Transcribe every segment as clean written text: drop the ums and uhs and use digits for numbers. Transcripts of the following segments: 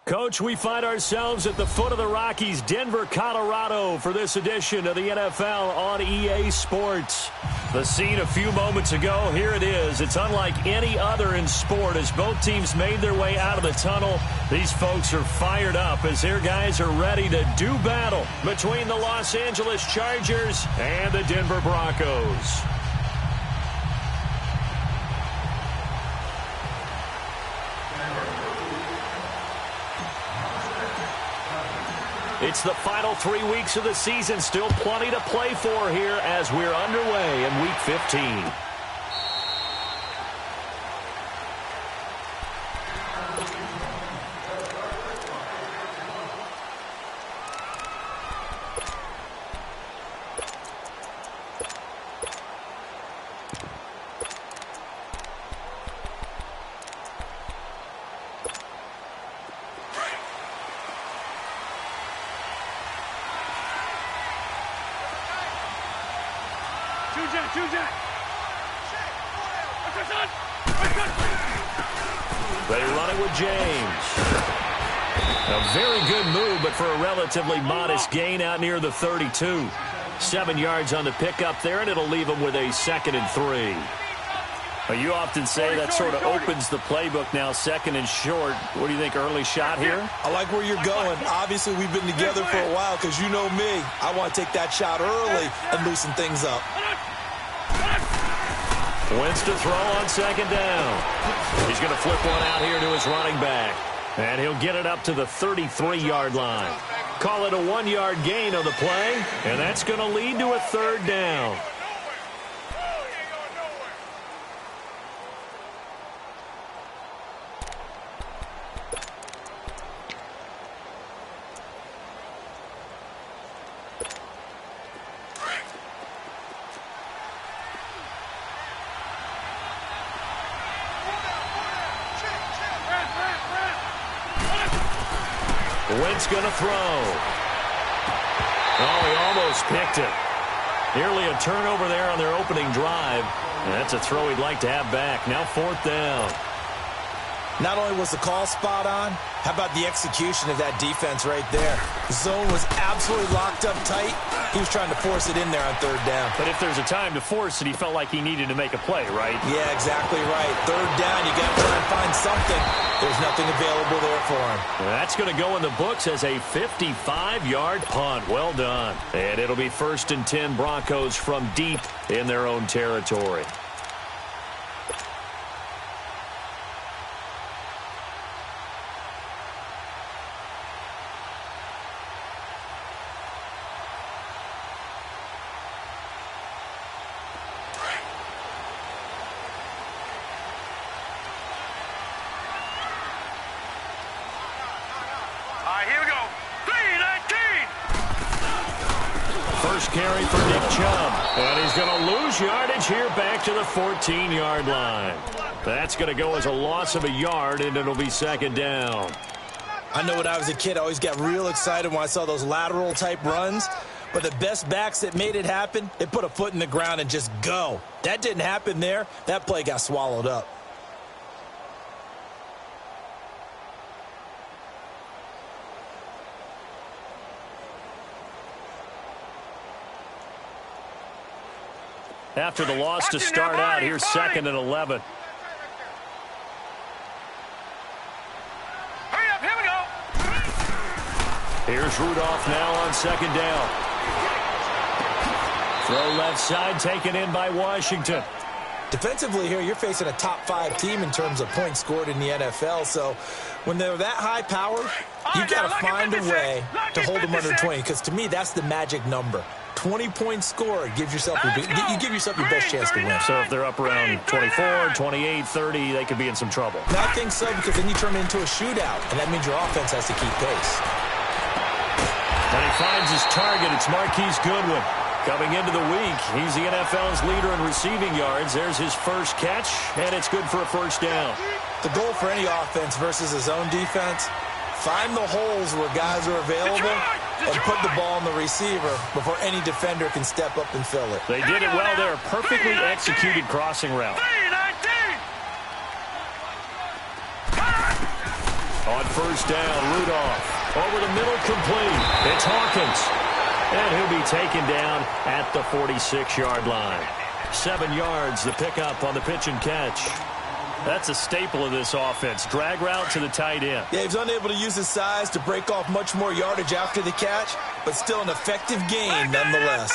Coach, we find ourselves at the foot of the Rockies, Denver, Colorado, for this edition of the NFL on EA Sports. The scene a few moments ago, here it is. It's unlike any other in sport as both teams made their way out of the tunnel. These folks are fired up as their guys are ready to do battle between the Los Angeles Chargers and the Denver Broncos. It's the final 3 weeks of the season. Still plenty to play for here as we're underway in Week 15. They run it with James. A very good move, but for a relatively modest gain out near the 32. 7 yards on the pickup there, and it'll leave them with a 2nd and 3. Well, you often say that sort of opens the playbook now, 2nd and short. What do you think, early shot here? I like where you're going. Obviously, we've been together for a while because you know me. I want to take that shot early and loosen things up. Wentz to throw on 2nd down. He's going to flip one out here to his running back. And he'll get it up to the 33-yard line. Call it a 1-yard gain on the play. And that's going to lead to a 3rd down. Wentz going to throw. Oh, he almost picked it. Nearly a turnover there on their opening drive. And that's a throw he'd like to have back. Now 4th down. Not only was the call spot on, how about the execution of that defense right there? The zone was absolutely locked up tight. He was trying to force it in there on 3rd down. But if there's a time to force it, he felt like he needed to make a play, right? Yeah, exactly right. 3rd down, you got to try and find something. There's nothing available there for him. That's going to go in the books as a 55-yard punt. Well done. And it'll be 1st and 10 Broncos from deep in their own territory. Carry for Nick Chubb. And he's going to lose yardage here back to the 14-yard line. That's going to go as a loss of a yard, and it'll be 2nd down. I know when I was a kid, I always got real excited when I saw those lateral-type runs. But the best backs that made it happen, they put a foot in the ground and just go. That didn't happen there. That play got swallowed up. After the loss to start out, here's 2nd and 11. Hurry up, here we go. Here's Rudolph now on 2nd down. Throw left side, taken in by Washington. Defensively here, you're facing a top-5 team in terms of points scored in the NFL. So when they're that high powered, you've got to find a way to hold them under 20. Because to me, that's the magic number. 20-point score gives yourself you give yourself your best chance to win. So if they're up around 24, 28, 30, they could be in some trouble. And I think so, because then you turn it into a shootout, and that means your offense has to keep pace. And he finds his target. It's Marquise Goodwin. Coming into the week, he's the NFL's leader in receiving yards. There's his first catch, and it's good for a first down. The goal for any offense versus a zone defense, find the holes where guys are available and put the ball on the receiver before any defender can step up and fill it. They did it well there. Perfectly executed crossing route. On first down, Rudolph. Over the middle, complete. It's Hawkins. And he'll be taken down at the 46-yard line. 7 yards, the pickup on the pitch and catch. That's a staple of this offense. Drag route to the tight end. Yeah, he's unable to use his size to break off much more yardage after the catch, but still an effective gain nonetheless.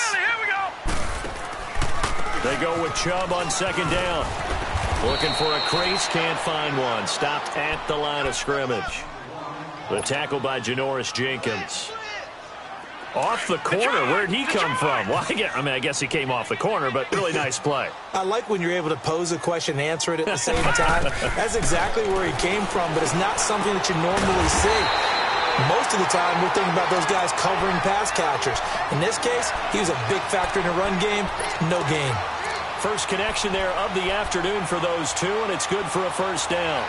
They go with Chubb on second down. Looking for a crease, can't find one. Stopped at the line of scrimmage. The tackle by Janoris Jenkins. Off the corner. Where'd he come from? Well, I guess he came off the corner, but really nice play. I like when you're able to pose a question and answer it at the same time. That's exactly where he came from, but it's not something that you normally see. Most of the time, we're thinking about those guys covering pass catchers. In this case, he was a big factor in the run game. No gain. First connection there of the afternoon for those two, and it's good for a first down.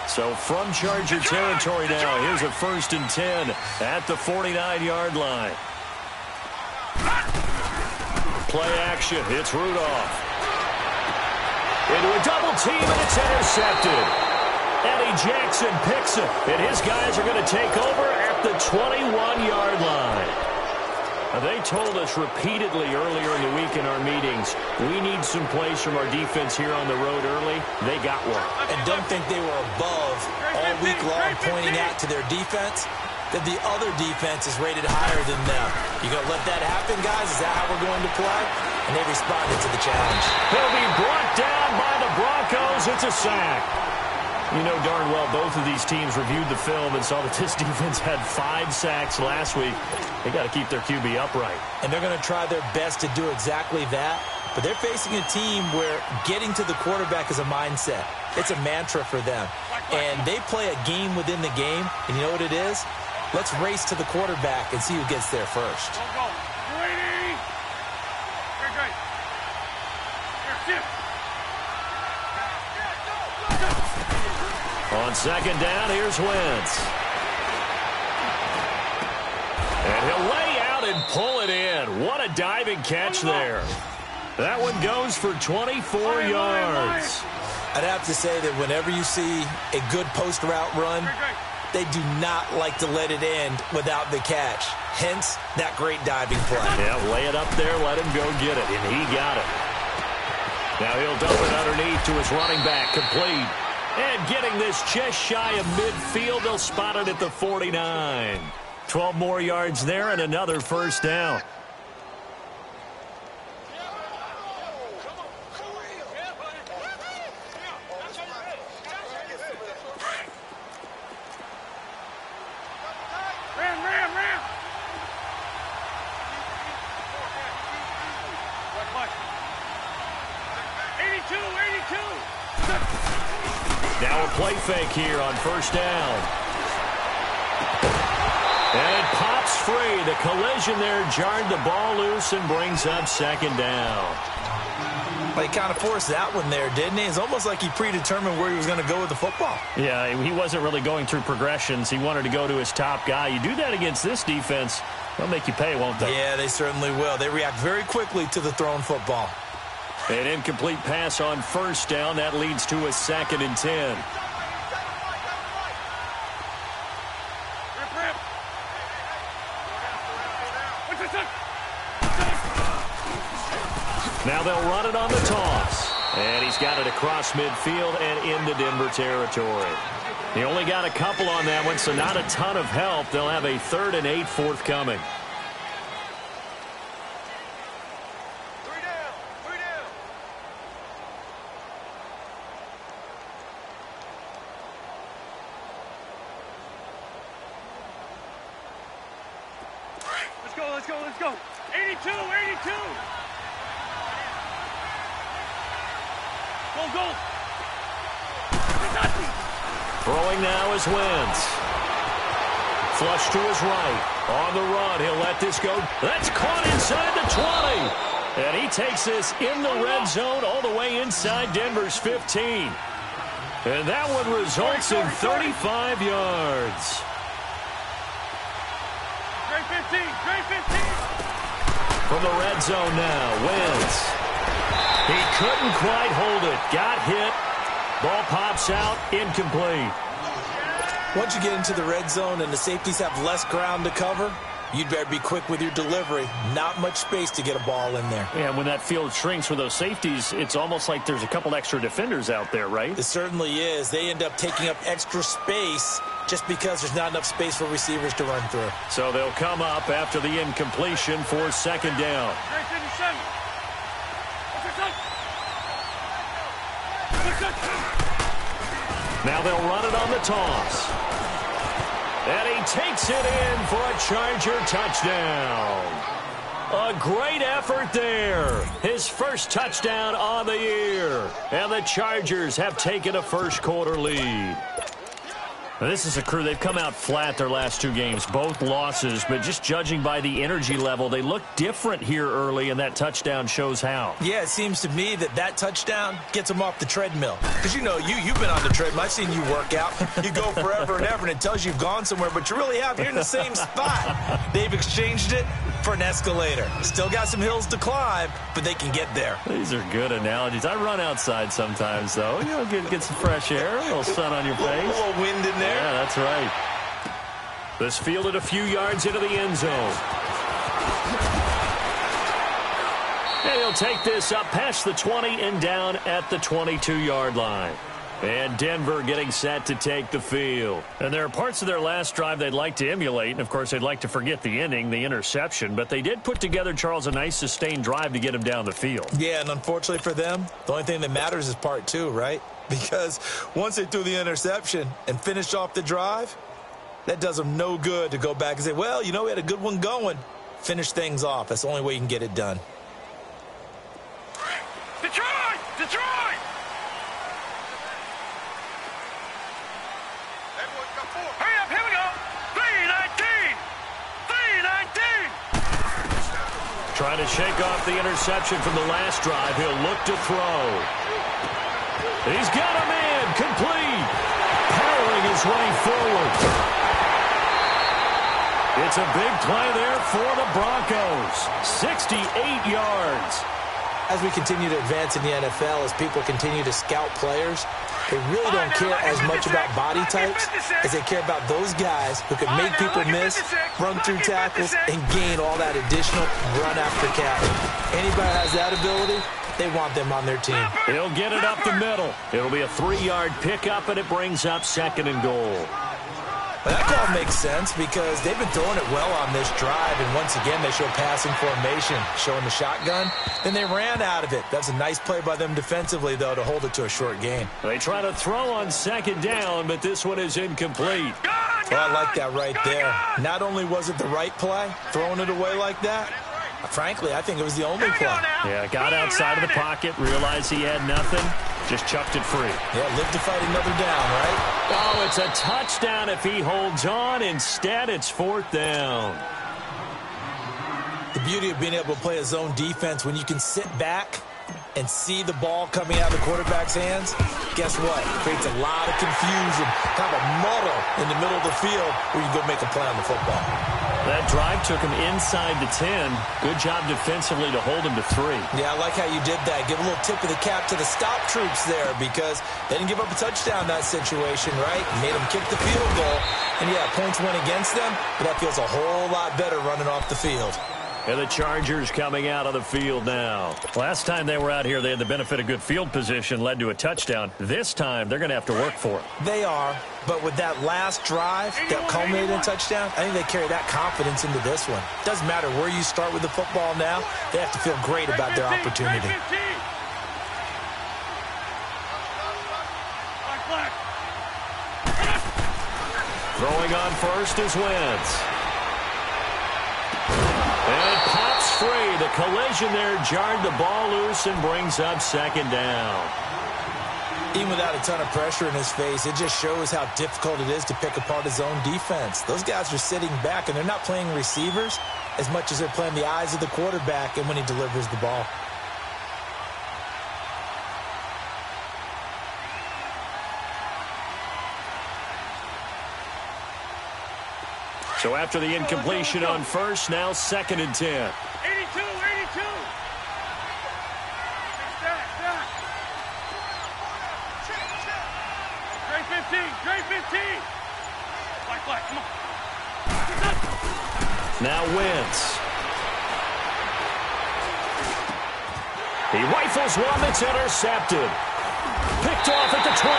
So from Charger territory now, here's a 1st and 10 at the 49-yard line. Play action. It's Rudolph. Into a double team, and it's intercepted. Eddie Jackson picks it, and his guys are going to take over at the 21-yard line. They told us repeatedly earlier in the week in our meetings, we need some plays from our defense here on the road early. They got one. And don't think they were above all week long pointing out to their defense that the other defense is rated higher than them. You going to let that happen, guys? Is that how we're going to play? And they responded to the challenge. He'll be brought down by the Broncos. It's a sack. You know darn well both of these teams reviewed the film and saw that this defense had 5 sacks last week. They got to keep their QB upright. And they're going to try their best to do exactly that. But they're facing a team where getting to the quarterback is a mindset. It's a mantra for them. And they play a game within the game. And you know what it is? Let's race to the quarterback and see who gets there first. Go. Ready. Great. Here, On second down, here's Wentz. And he'll lay out and pull it in. What a diving catch there. That one goes for 24 yards. I'd have to say that whenever you see a good post route run, they do not like to let it end without the catch. Hence, that great diving play. Yeah, lay it up there, let him go get it, and he got it. Now he'll dump it underneath to his running back, complete. And getting this just shy of midfield, they'll spot it at the 49. 12 more yards there and another first down. Ram. Now a play fake here on first down. And it pops free. The collision there jarred the ball loose and brings up second down. But he kind of forced that one there, didn't he? It's almost like he predetermined where he was going to go with the football. Yeah, he wasn't really going through progressions. He wanted to go to his top guy. You do that against this defense, they'll make you pay, won't they? Yeah, they certainly will. They react very quickly to the thrown football. An incomplete pass on first down. That leads to a 2nd and 10. Now they'll run it on the toss. And he's got it across midfield and into Denver territory. He only got a couple on that one, so not a ton of help. They'll have a 3rd and 8 forthcoming. Let's go. 82. Go. Throwing now is Wentz. Flush to his right. On the run, he'll let this go. That's caught inside the 20. And he takes this in the red zone all the way inside Denver's 15. And that one results in 35 yards. Great 15. From the red zone now, Wentz. He couldn't quite hold it. Got hit. Ball pops out, incomplete. Once you get into the red zone and the safeties have less ground to cover, you'd better be quick with your delivery. Not much space to get a ball in there. Yeah, when that field shrinks with those safeties, it's almost like there's a couple extra defenders out there, right? It certainly is. They end up taking up extra space just because there's not enough space for receivers to run through. So they'll come up after the incompletion for 2nd down. Now they'll run it on the toss. And he takes it in for a Charger touchdown. A great effort there. His first touchdown on the year. And the Chargers have taken a first-quarter lead. Now, this is a crew, they've come out flat their last 2 games, both losses, but just judging by the energy level, they look different here early, and that touchdown shows how. Yeah, it seems to me that touchdown gets them off the treadmill. Because, you've been on the treadmill. I've seen you work out. You go forever and ever, and it tells you you've gone somewhere, but you really have. You're in the same spot. They've exchanged it for an escalator. Still got some hills to climb, but they can get there. These are good analogies. I run outside sometimes, though. Get some fresh air, a little sun on your face. A little wind in there. Yeah, that's right. This fielded a few yards into the end zone. And he'll take this up past the 20 and down at the 22-yard line. And Denver getting set to take the field. And there are parts of their last drive they'd like to emulate. And, of course, they'd like to forget the ending, the interception. But they did put together, Charles, a nice sustained drive to get him down the field. Yeah, and unfortunately for them, the only thing that matters is part 2, right? Because once they threw the interception and finished off the drive, that does them no good to go back and say, well, we had a good one going. Finish things off. That's the only way you can get it done. Detroit! Hurry up, here we go. 3-19. Trying to shake off the interception from the last drive. He'll look to throw. He's got a man complete. Powering his way forward. It's a big play there for the Broncos. 68 yards. As we continue to advance in the NFL, as people continue to scout players, they really don't care as much about body types as they care about those guys who can make people miss, run through tackles, and gain all that additional run after catch. Anybody has that ability, they want them on their team. He'll get it up the middle. It'll be a 3-yard pickup, and it brings up 2nd and goal. Well, that call makes sense because they've been throwing it well on this drive, and once again they show passing formation, showing the shotgun. Then they ran out of it. That's a nice play by them defensively, though, to hold it to a short gain. They try to throw on 2nd down, but this one is incomplete. Well, I like that right there. Not only was it the right play, throwing it away like that, frankly, I think it was the only play. Yeah, got outside of the pocket, realized he had nothing, just chucked it free. Yeah, live to fight another down, right? Oh, it's a touchdown if he holds on. Instead, it's 4th down. The beauty of being able to play a zone defense when you can sit back and see the ball coming out of the quarterback's hands, guess what? It creates a lot of confusion, kind of a muddle in the middle of the field where you go make a play on the football. That drive took him inside the 10. Good job defensively to hold him to 3. Yeah, I like how you did that. Give a little tip of the cap to the stop troops there because they didn't give up a touchdown in that situation, right? Made them kick the field goal. And, yeah, points went against them, but that feels a whole lot better running off the field. And the Chargers coming out of the field now. Last time they were out here, they had the benefit of good field position, led to a touchdown. This time, they're going to have to work for it. They are, but with that last drive that culminated in a touchdown, I think they carry that confidence into this one. Doesn't matter where you start with the football now, they have to feel great about their opportunity. Throwing on first is Wentz. And it pops free. The collision there jarred the ball loose and brings up second down. Even without a ton of pressure in his face, it just shows how difficult it is to pick apart his own defense. Those guys are sitting back, and they're not playing receivers as much as they're playing the eyes of the quarterback and when he delivers the ball. So after the incompletion on first, now 2nd and 10. 82, 82. Straight 15, straight 15. Black, come on. Now Wentz. He rifles one that's intercepted. Picked off at the 28.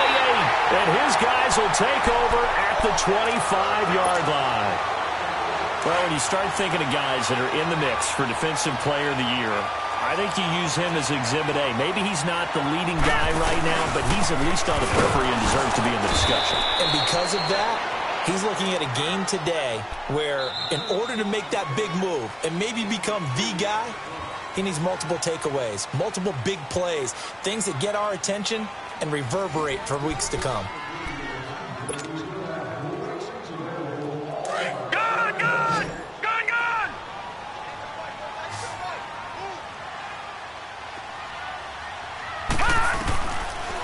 And his guys will take over at the 25-yard line. Well, when you start thinking of guys that are in the mix for Defensive Player of the Year, I think you use him as Exhibit A. Maybe he's not the leading guy right now, but he's at least on the periphery and deserves to be in the discussion. And because of that, he's looking at a game today where in order to make that big move and maybe become the guy, he needs multiple takeaways, multiple big plays, things that get our attention and reverberate for weeks to come.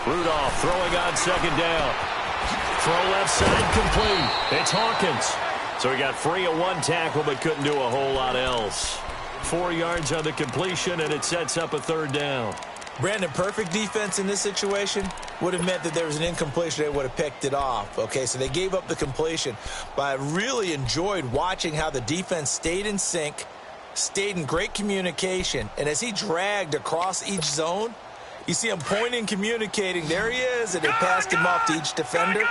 Rudolph throwing on second down. Throw left side complete. It's Hawkins. So he got free of one tackle but couldn't do a whole lot else. 4 yards on the completion, and it sets up a third down. Brandon, perfect defense in this situation would have meant that there was an incompletion. They would have picked it off. Okay, so they gave up the completion. But I really enjoyed watching how the defense stayed in sync, stayed in great communication, and as he dragged across each zone, you see him pointing, communicating. There he is, and they passed him off to each defender.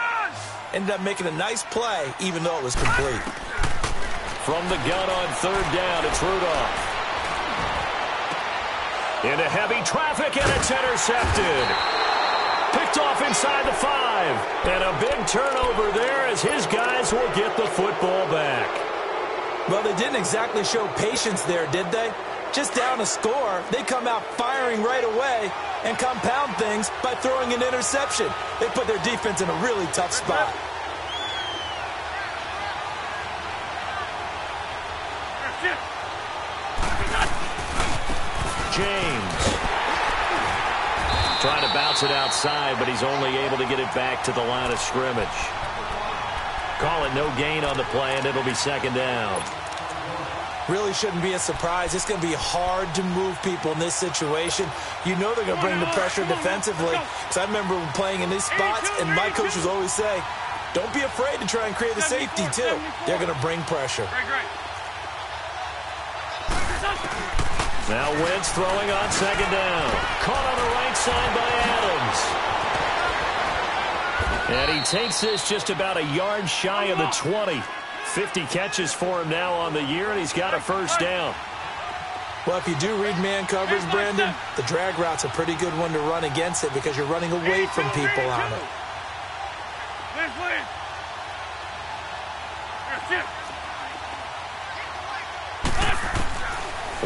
Ended up making a nice play, even though it was complete. From the gun on third down, it's Rudolph. Into heavy traffic, and it's intercepted. Picked off inside the 5. And a big turnover there as his guys will get the football back. Well, they didn't exactly show patience there, did they? Just down a score, they come out firing right away and compound things by throwing an interception. They put their defense in a really tough spot. James trying to bounce it outside, but he's only able to get it back to the line of scrimmage. Call it no gain on the play, and it'll be second down. Really shouldn't be a surprise. It's going to be hard to move people in this situation. You know they're going to bring the pressure defensively. Because I remember playing in these spots, and my coaches always say, don't be afraid to try and create a safety, too. They're going to bring pressure. Now Wentz throwing on second down. Caught on the right side by Adams. And he takes this just about a yard shy of the 20. 50 catches for him now on the year, and he's got a first down. Well, if you do read man coverage, Brandon, the drag route's a pretty good one to run against it because you're running away from people on it.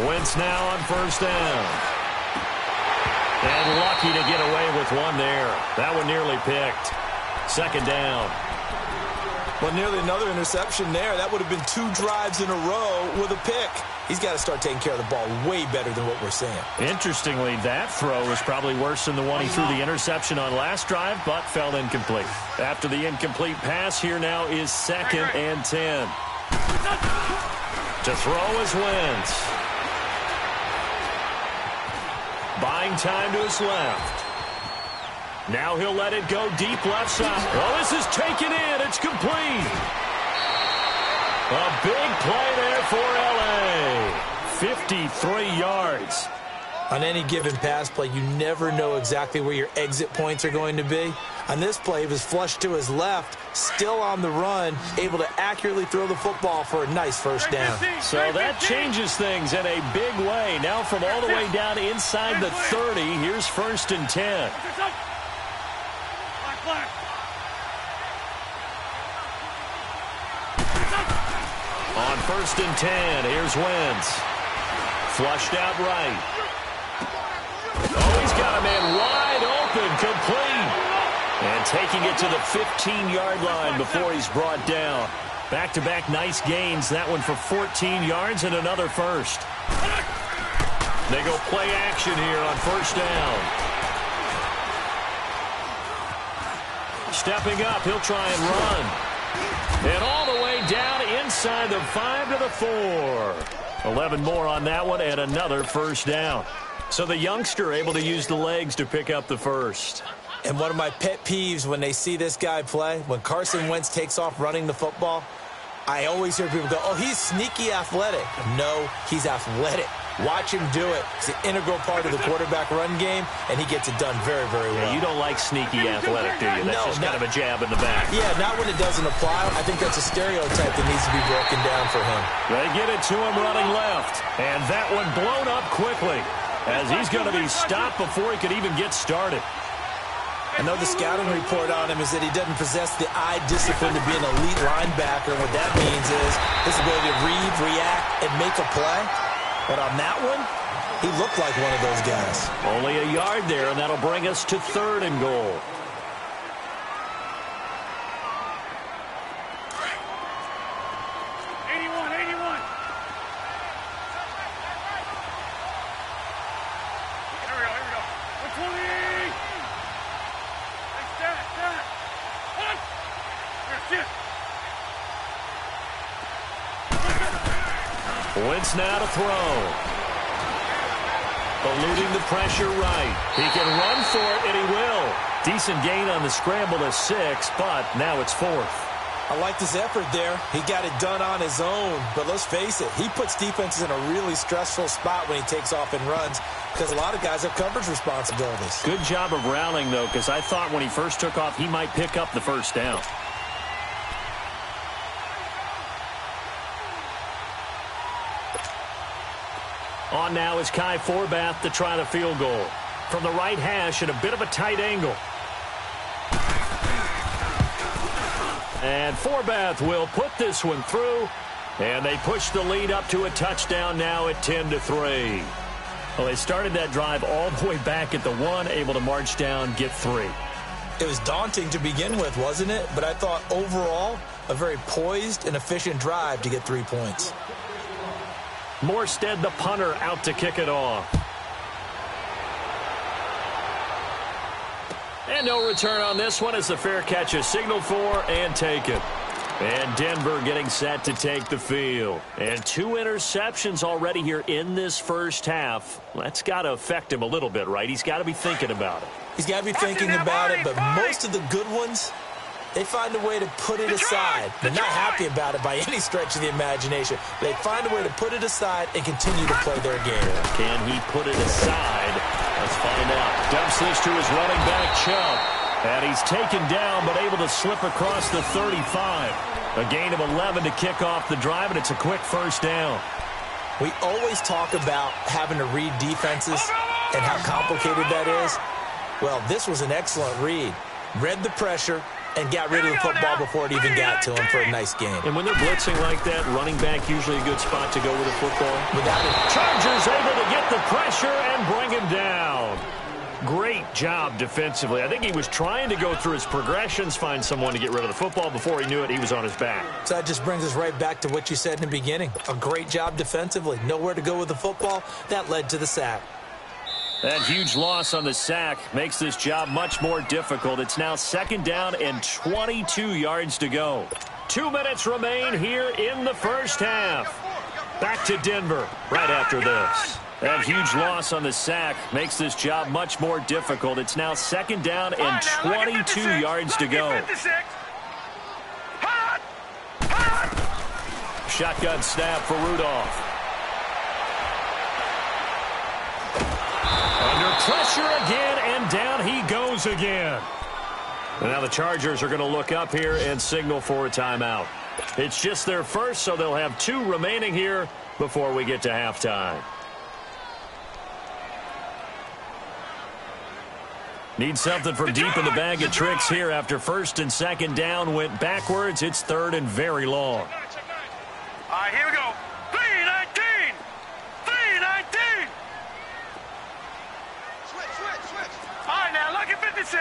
Wentz now on first down. And lucky to get away with one there. That one nearly picked. Second down. Well, nearly another interception there. That would have been 2 drives in a row with a pick. He's got to start taking care of the ball way better than what we're seeing. Interestingly, that throw was probably worse than the one he threw the interception on last drive, but fell incomplete. After the incomplete pass, here now is 2nd and 10. To throw is Wentz. Buying time to his left. Now he'll let it go deep left side. Oh, this is taken in. It's complete. A big play there for L.A. 53 yards. On any given pass play, you never know exactly where your exit points are going to be. On this play, he was flushed to his left, still on the run, able to accurately throw the football for a nice first down. So that changes things in a big way. Now from all the way down inside the 30, here's 1st and 10. On 1st and 10, here's Wentz. Flushed out right. Oh, he's got a man wide open, complete. And taking it to the 15-yard line before he's brought down. Back-to-back nice gains. That one for 14 yards and another first. They go play action here on 1st down. Stepping up, he'll try and run. And all the way down inside the 5 to the 4. 11 more on that one and another 1st down. So the youngster able to use the legs to pick up the first. And one of my pet peeves when they see this guy play, when Carson Wentz takes off running the football, I always hear people go, oh, he's sneaky athletic. No, he's athletic. Watch him do it. It's an integral part of the quarterback run game, and he gets it done very, very well. Yeah, you don't like sneaky athletic, do you? That's just kind of a jab in the back. Yeah, not when it doesn't apply. I think that's a stereotype that needs to be broken down for him. They get it to him running left, and that one blown up quickly as he's going to be stopped before he could even get started. I know the scouting report on him is that he doesn't possess the eye discipline to be an elite linebacker. What that means is his ability to read, react, and make a play. But on that one, he looked like one of those guys. Only a yard there, and that'll bring us to 3rd and goal. Wentz now to throw. Eluding the pressure right. He can run for it, and he will. Decent gain on the scramble to 6, but now it's 4th. I like his effort there. He got it done on his own. But let's face it, he puts defenses in a really stressful spot when he takes off and runs because a lot of guys have coverage responsibilities. Good job of rallying, though, because I thought when he first took off, he might pick up the 1st down. On now is Kai Forbath to try the field goal. From the right hash at a bit of a tight angle. And Forbath will put this one through. And they push the lead up to a touchdown now at 10-3. Well, they started that drive all the way back at the 1, able to march down, get 3. It was daunting to begin with, wasn't it? But I thought overall, a very poised and efficient drive to get 3 points. Morstead, the punter, out to kick it off. And no return on this one as the fair catch is signaled for and taken. And Denver getting set to take the field. And 2 interceptions already here in this first half. That's got to affect him a little bit, right? He's got to be thinking about it. He's got to be thinking about it, but most of the good ones, they find a way to put it aside. They're not happy about it by any stretch of the imagination. They find a way to put it aside and continue to play their game. Can he put it aside? Let's find out. Dumps this to his running back, Chubb. And he's taken down but able to slip across the 35. A gain of 11 to kick off the drive, and it's a quick 1st down. We always talk about having to read defenses and how complicated that is. Well, this was an excellent read. Read the pressure and got rid of the football before it even got to him for a nice game. And when they're blitzing like that, running back usually a good spot to go with the football. Without it. Chargers able to get the pressure and bring him down. Great job defensively. I think he was trying to go through his progressions, find someone to get rid of the football. Before he knew it, he was on his back. So that just brings us right back to what you said in the beginning. A great job defensively. Nowhere to go with the football. That led to the sack. That huge loss on the sack makes this job much more difficult. It's now 2nd down and 22 yards to go. 2 minutes remain here in the first half. Back to Denver right after this. That huge loss on the sack makes this job much more difficult. It's now 2nd down and 22 yards to go. Shotgun snap for Rudolph. Under pressure again, and down he goes again. And now the Chargers are going to look up here and signal for a timeout. It's just their first, so they'll have 2 remaining here before we get to halftime. Need something from deep in the bag of tricks here after first and second down went backwards. It's third and very long. All right, here we go. 3-19. 3-19. Switch. All right, now, look at 56.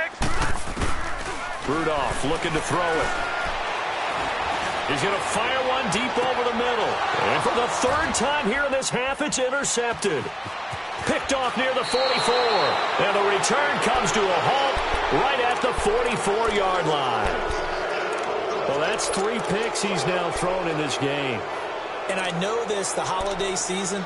Rudolph looking to throw it. He's going to fire one deep over the middle. And for the third time here in this half, it's intercepted. Picked off near the 44. And the return comes to a halt right at the 44-yard line. Well, that's 3 picks he's now thrown in this game. And I know this, the holiday season,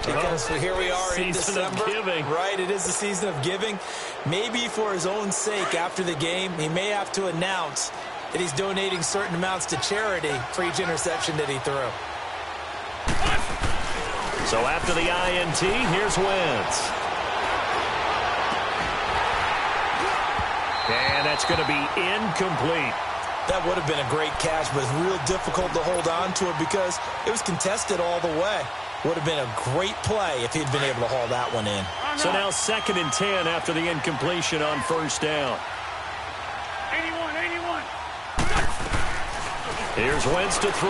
because here we are in December. Season of giving. Right, it is the season of giving. Maybe for his own sake after the game, he may have to announce that he's donating certain amounts to charity for each interception that he threw. So after the INT, here's Wentz. And that's going to be incomplete. That would have been a great catch, but it's real difficult to hold on to it because it was contested all the way. Would have been a great play if he'd been able to haul that one in. So now 2nd and 10 after the incompletion on first down. 81. Here's Wentz to throw.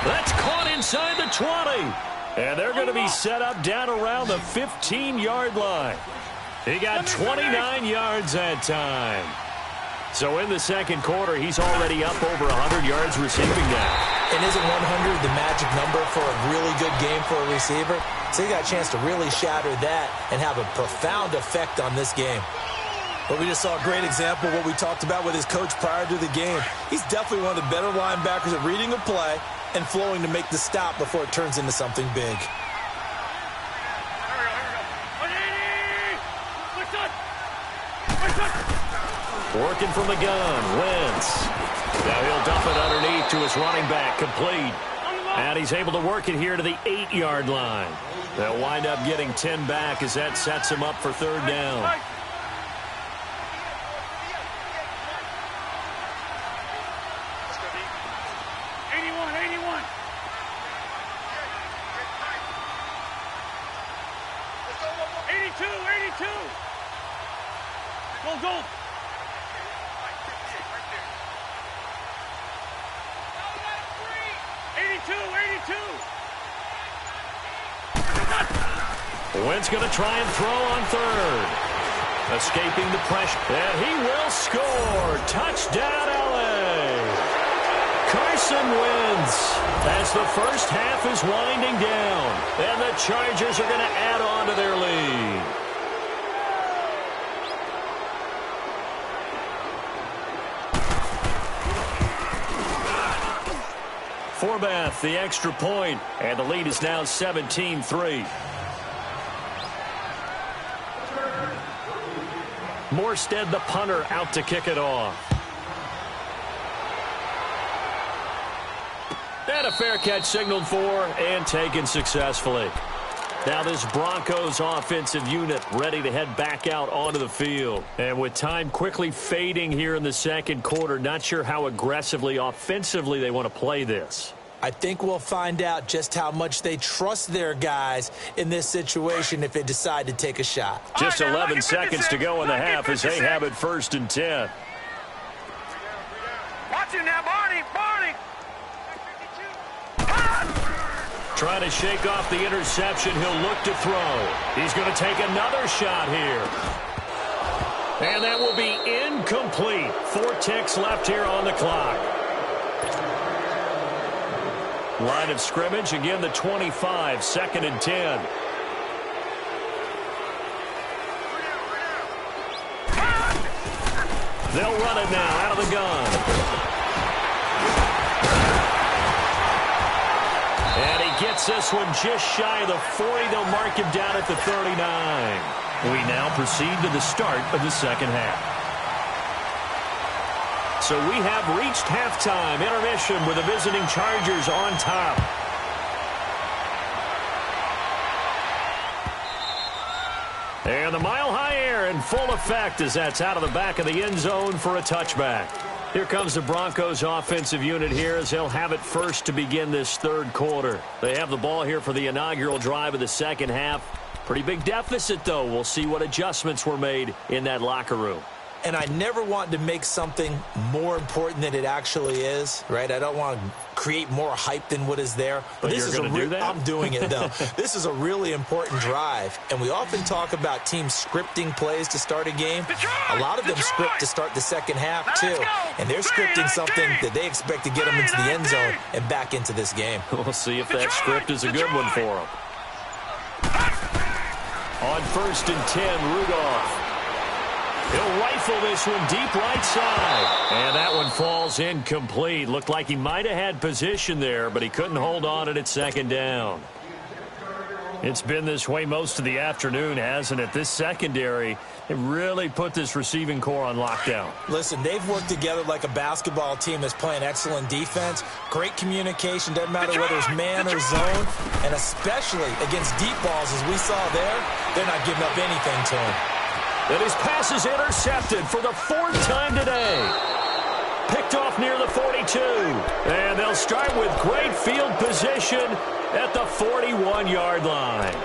That's caught inside the 20. And they're going to be set up down around the 15-yard line. He got 29 yards that time. So in the second quarter, he's already up over 100 yards receiving now. And isn't 100 the magic number for a really good game for a receiver? So he got a chance to really shatter that and have a profound effect on this game. But we just saw a great example of what we talked about with his coach prior to the game. He's definitely one of the better linebackers at reading a play and flowing to make the stop before it turns into something big. Working from the gun, Wentz. Now he'll dump it underneath to his running back, complete. And he's able to work it here to the 8-yard line. They'll wind up getting 10 back as that sets him up for third down. Go. 82. Wentz going to try and throw on third. Escaping the pressure. And he will score. Touchdown, L.A. Carson Wentz as the first half is winding down. And the Chargers are going to add on to their lead. Forbath, the extra point, and the lead is now 17-3. Morstead, the punter, out to kick it off. And a fair catch signaled for and taken successfully. Now this Broncos offensive unit ready to head back out onto the field. And with time quickly fading here in the second quarter, not sure how aggressively, offensively they want to play this. I think we'll find out just how much they trust their guys in this situation if they decide to take a shot. Just 11 seconds to go in the half as they have it 1st and 10. Watch him now, Barney. Trying to shake off the interception. He'll look to throw. He's going to take another shot here. And that will be incomplete. 4 ticks left here on the clock. Line of scrimmage, again the 25, 2nd and 10. They'll run it now out of the gun. And he gets this one just shy of the 40. They'll mark him down at the 39. We now proceed to the start of the second half. So we have reached halftime intermission with the visiting Chargers on top. And the mile-high air in full effect as that's out of the back of the end zone for a touchback. Here comes the Broncos offensive unit here as they'll have it first to begin this third quarter. They have the ball here for the inaugural drive of the second half. Pretty big deficit, though. We'll see what adjustments were made in that locker room. And I never want to make something more important than it actually is, right? I don't want to create more hype than what is there. But this you're going to do that? I'm doing it, though. This is a really important drive. And we often talk about teams scripting plays to start a game. A lot of them script to start the second half, too. And they're scripting something that they expect to get them into the end zone and back into this game. We'll see if that script is a good one for them. On 1st and 10, Rudolph. He'll rifle this one deep right side. And that one falls incomplete. Looked like he might have had position there, but he couldn't hold on at second down. It's been this way most of the afternoon, hasn't it? This secondary, it really put this receiving core on lockdown. Listen, they've worked together like a basketball team that's playing excellent defense. Great communication, doesn't matter whether it's man or zone. And especially against deep balls, as we saw there, they're not giving up anything to him. And his pass is intercepted for the 4th time today. Picked off near the 42. And they'll start with great field position at the 41-yard line.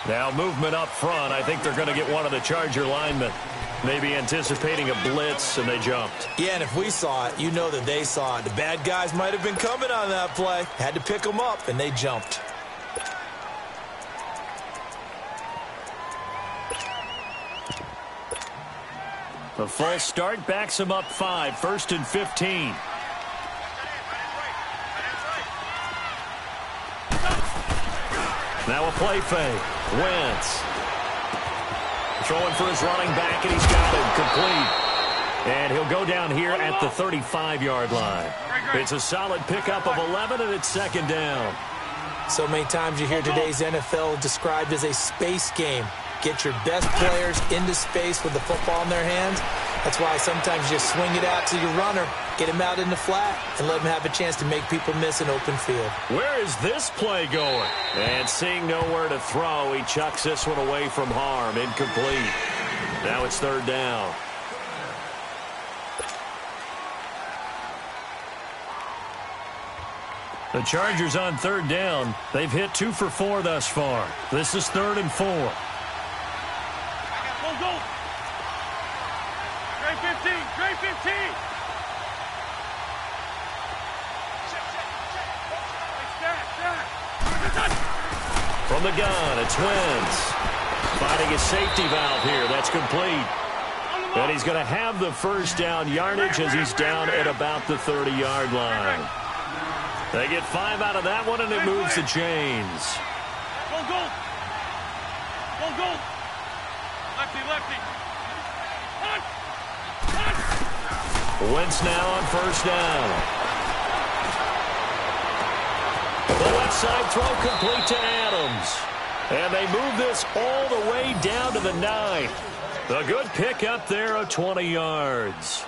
Now movement up front. I think they're going to get one of the Charger linemen. Maybe anticipating a blitz, and they jumped. Yeah, and if we saw it, you know that they saw it. The bad guys might have been coming on that play. Had to pick them up, and they jumped. The false start backs him up 5. 1st and 15. Now a play fake. Wentz. Throwing for his running back, and he's got it complete. And he'll go down here at the 35-yard line. It's a solid pickup of 11, and it's 2nd down. So many times you hear today's NFL described as a space game. Get your best players into space with the football in their hands. That's why sometimes you just swing it out to your runner, get him out in the flat, and let him have a chance to make people miss an open field. Where is this play going? And seeing nowhere to throw, he chucks this one away from harm. Incomplete. Now it's 3rd down. The Chargers on 3rd down. They've hit 2 for 4 thus far. This is 3rd and 4. Go. Trey 15. Trey 15. From the gun, it's Wentz. Finding a safety valve here. That's complete. And he's going to have the 1st down yardage as he's down at about the 30-yard line. They get 5 out of that one, and it moves the chains. Go. Lefty. Wentz now on 1st down. The left side throw complete to Adams. And they move this all the way down to the 9. A good pick up there of 20 yards.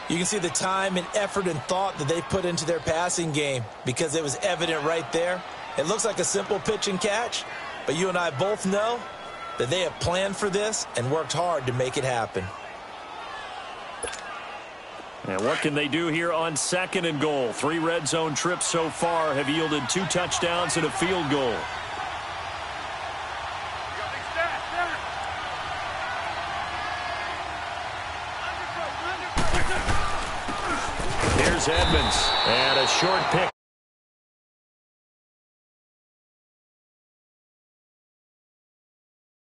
You can see the time and effort and thought that they put into their passing game because it was evident right there. It looks like a simple pitch and catch, but you and I both know that they have planned for this and worked hard to make it happen. And what can they do here on 2nd and goal? 3 red zone trips so far have yielded 2 touchdowns and a field goal. Here's Edmonds. And a short pick